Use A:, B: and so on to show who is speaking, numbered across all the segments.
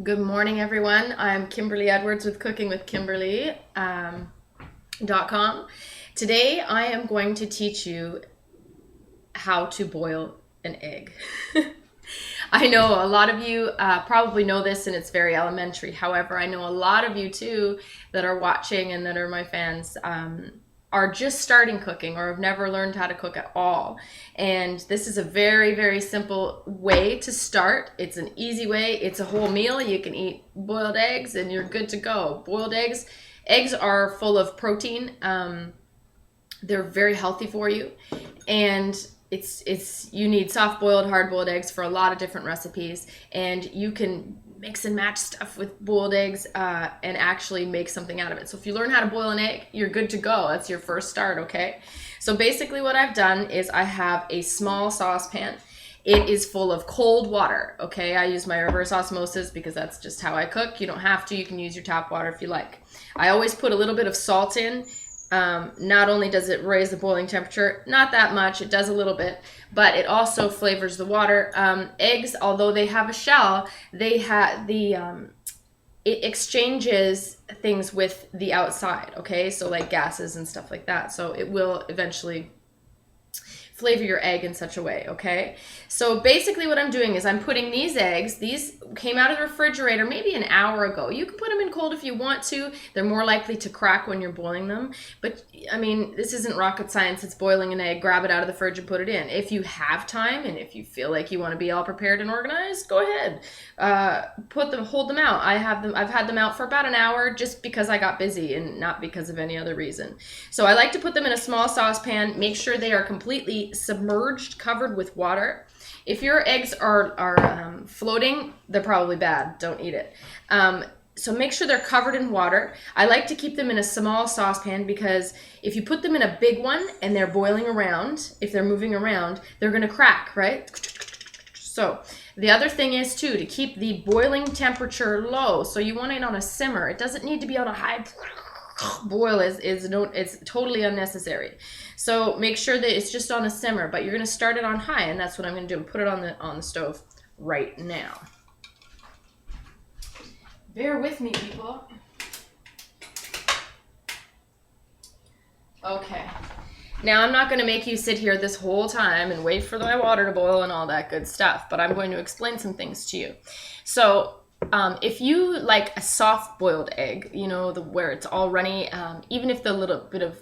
A: Good morning, everyone. I'm Kimberly Edwards with Cooking with Kimberly .com. Today, I am going to teach you how to boil an egg. I know a lot of you probably know this and it's very elementary. However, I know a lot of you too that are watching and that are my fans are just starting cooking or have never learned how to cook at all. And this is a very, very simple way to start. It's an easy way. It's a whole meal. You can eat boiled eggs and you're good to go. Boiled eggs are full of protein. They're very healthy for you. And you need soft boiled, hard boiled eggs for a lot of different recipes, and you can mix and match stuff with boiled eggs and actually make something out of it. So if you learn how to boil an egg, you're good to go. That's your first start, okay? So basically what I've done is I have a small saucepan. It is full of cold water, okay? I use my reverse osmosis because that's just how I cook. You don't have to. You can use your tap water if you like. I always put a little bit of salt in. Not only does it raise the boiling temperature, not that much, it does a little bit, but it also flavors the water. Eggs, although they have a shell, they have it exchanges things with the outside, okay? So like gases and stuff like that. So it will eventually flavor your egg in such a way, okay? So basically what I'm doing is I'm putting these eggs, these came out of the refrigerator maybe an hour ago. You can put them in cold if you want to. They're more likely to crack when you're boiling them. But I mean, this isn't rocket science. It's boiling an egg, grab it out of the fridge and put it in. If you have time and if you feel like you want to be all prepared and organized, go ahead. Hold them out. I've had them out for about an hour just because I got busy and not because of any other reason. So I like to put them in a small saucepan, make sure they are completely submerged, covered with water. If your eggs are floating, they're probably bad. Don't eat it. So make sure they're covered in water. I like to keep them in a small saucepan because if you put them in a big one and they're boiling around, if they're moving around, they're going to crack, right? So the other thing is too, to keep the boiling temperature low. So you want it on a simmer. It doesn't need to be on a high boil. It's totally unnecessary. So make sure that it's just on a simmer, but you're going to start it on high, and that's what I'm going to do. Put it on the stove right now. Bear with me, people. Okay. Now, I'm not going to make you sit here this whole time and wait for my water to boil and all that good stuff, but I'm going to explain some things to you. So, if you like a soft boiled egg, you know, where it's all runny, even if the little bit of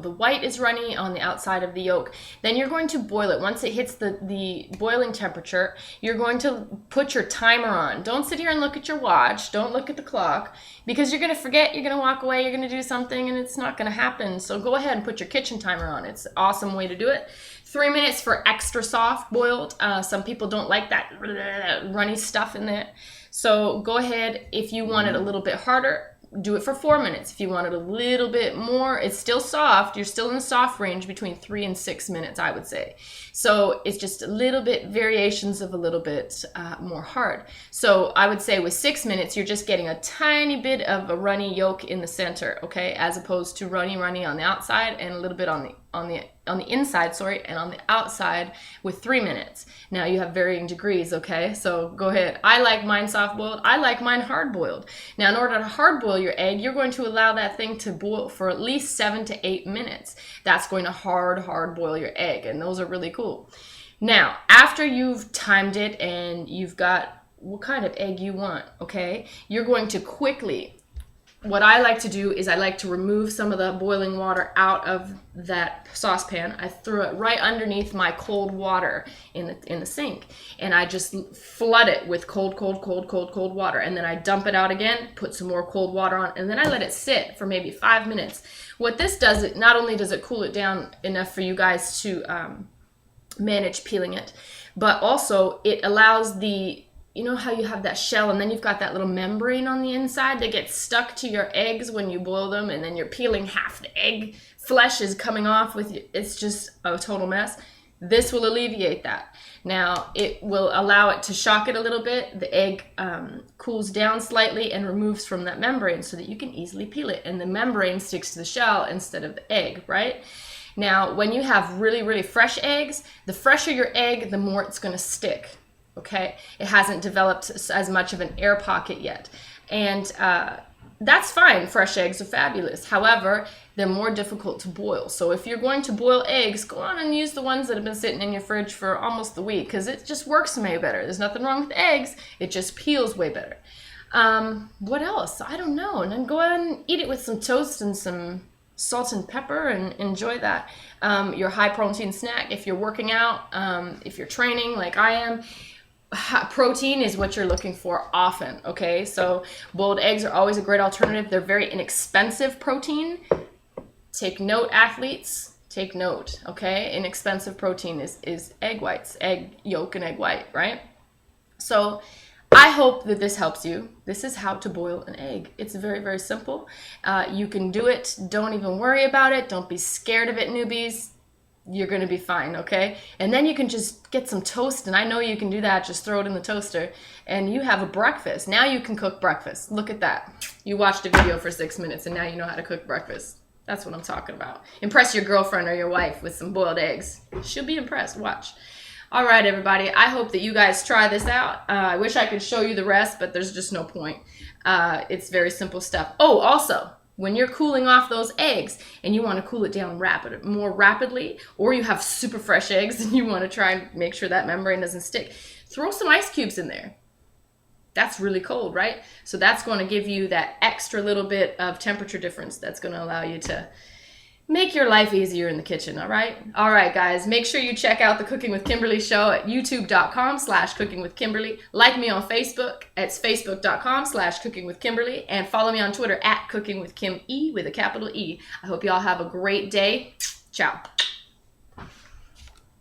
A: the white is runny on the outside of the yolk, then you're going to boil it. Once it hits the boiling temperature, you're going to put your timer on. Don't sit here and look at your watch. Don't look at the clock because you're going to forget, you're going to walk away, you're going to do something and it's not going to happen. So go ahead and put your kitchen timer on. It's an awesome way to do it. 3 minutes for extra soft boiled. Some people don't like that runny stuff in there. So go ahead, if you want it a little bit harder, do it for 4 minutes. If you want it a little bit more, it's still soft. You're still in the soft range between 3 and 6 minutes, I would say. So it's just a little bit variations of a little bit more hard. So I would say with 6 minutes, you're just getting a tiny bit of a runny yolk in the center, okay, as opposed to runny on the outside and a little bit on the inside, and on the outside with 3 minutes. Now you have varying degrees, okay? So go ahead. I like mine soft boiled. I like mine hard boiled. Now in order to hard boil your egg, you're going to allow that thing to boil for at least 7 to 8 minutes. That's going to hard boil your egg, and those are really cool. Now, after you've timed it and you've got what kind of egg you want, okay? You're going to quickly, what I like to do is I like to remove some of the boiling water out of that saucepan. I throw it right underneath my cold water in the sink, and I just flood it with cold water, and then I dump it out again, put some more cold water on, and then I let it sit for maybe 5 minutes. What this does, it not only does it cool it down enough for you guys to manage peeling it, but also it allows you know how you have that shell and then you've got that little membrane on the inside that gets stuck to your eggs when you boil them, and then you're peeling half the egg flesh is coming off with you. It's just a total mess. This will alleviate that. Now it will allow it to shock it a little bit. The egg cools down slightly and removes from that membrane so that you can easily peel it, and the membrane sticks to the shell instead of the egg, right? Now when you have really fresh eggs, the fresher your egg, the more it's going to stick. okay? It hasn't developed as much of an air pocket yet. And that's fine. Fresh eggs are fabulous. However, they're more difficult to boil. So if you're going to boil eggs, go on and use the ones that have been sitting in your fridge for almost a week, because it just works way better. There's nothing wrong with eggs. It just peels way better. What else? I don't know. And then go ahead and eat it with some toast and some salt and pepper and enjoy that. Your high protein snack, if you're working out, if you're training like I am, protein is what you're looking for often, okay? So boiled eggs are always a great alternative. They're very inexpensive protein. Take note, athletes, take note, okay? Inexpensive protein is egg whites, egg yolk and egg white, right? So I hope that this helps you. This is how to boil an egg. It's very, very simple. You can do it. Don't even worry about it. Don't be scared of it, newbies. You're going to be fine, okay? And then you can just get some toast, and I know you can do that. Just throw it in the toaster, and you have a breakfast. Now you can cook breakfast. Look at that. You watched a video for 6 minutes, and now you know how to cook breakfast. That's what I'm talking about. Impress your girlfriend or your wife with some boiled eggs. She'll be impressed. Watch. All right, everybody. I hope that you guys try this out. I wish I could show you the rest, but there's just no point. It's very simple stuff. Oh, also, when you're cooling off those eggs and you want to cool it down more rapidly, or you have super fresh eggs and you want to try and make sure that membrane doesn't stick, throw some ice cubes in there. That's really cold, right? So that's going to give you that extra little bit of temperature difference that's going to allow you to make your life easier in the kitchen, all right? All right, guys, make sure you check out the Cooking with Kimberly show at youtube.com/cookingwithkimberly. Like me on Facebook. It's facebook.com/cookingwithkimberly. And follow me on Twitter at cookingwithkime with a capital E. I hope you all have a great day. Ciao.